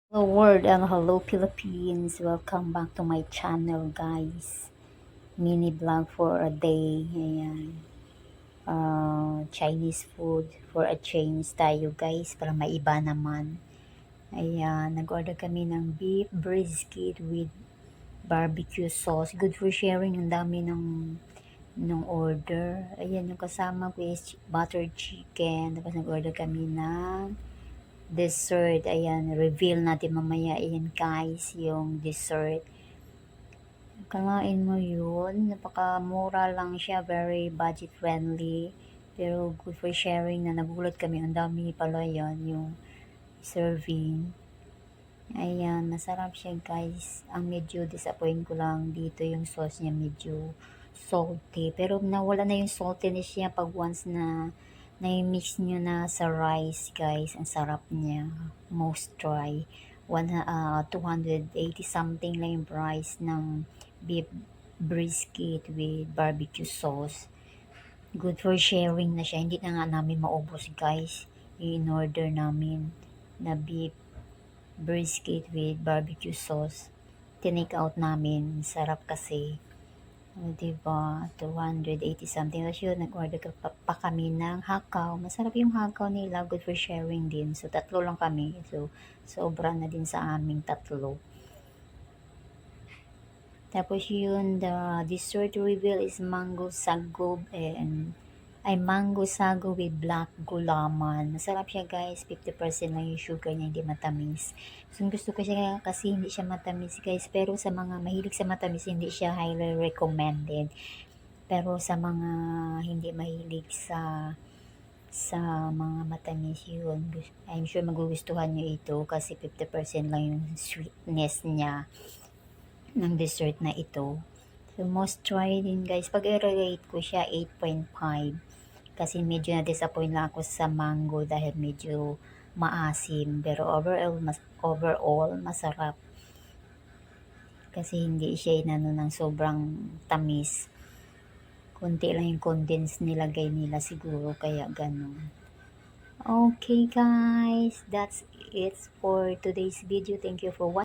Hello world and hello Philippines. Welcome back to my channel guys. Mini vlog for a day. Ayan. Chinese food for a change tayo guys para maiba naman. Ayan. Nag-order kami ng beef brisket with barbecue sauce. Good for sharing. Ang dami ng order. Ayan yung kasama ko is buttered chicken. Tapos nag-order kami ng dessert. Ayan, reveal natin mamaya. Ayan guys, yung dessert. Kalain mo yun. Napakamura lang siya. Very budget friendly. Pero good for sharing na nagulat kami. Ang dami pala yan, yung serving. Ayan, masarap siya guys. Ang medyo disappoint ko lang dito yung sauce niya medyo salty. Pero nawala na yung saltiness niya pag once na na-mix nyo na sa rice guys. Ang sarap niya. Most try. 280 something lang yung price ng beef brisket with barbecue sauce. Good for sharing na siya. Hindi na nga namin maubos guys. In-order namin na beef brisket with barbecue sauce. Tinake out namin. Sarap kasi. O, diba? 280 something. Tapos yun, nag-order pa kami ng hakaw. Masarap yung hakaw nila. Good for sharing din. So, tatlo lang kami. So, sobra na din sa aming tatlo. Tapos yun, the dessert reveal is mango sago and mango sago with black gulaman. Masarap siya guys, 50% lang yung sugar niya, hindi matamis. So gusto ko siya kasi hindi siya matamis guys, pero sa mga mahilig sa matamis, hindi siya highly recommended. Pero sa mga hindi mahilig sa mga matamis yun, I'm sure magugustuhan nyo ito kasi 50% lang yung sweetness niya ng dessert na ito. So, most try din guys. Pag i-rate ko siya, 8.5. Kasi medyo na-disappoint lang ako sa mango dahil medyo maasim. Pero overall masarap. Kasi hindi siya inano ng sobrang tamis. Kunti lang yung condense nilagay nila siguro. Kaya ganun. Okay guys, that's it for today's video. Thank you for watching.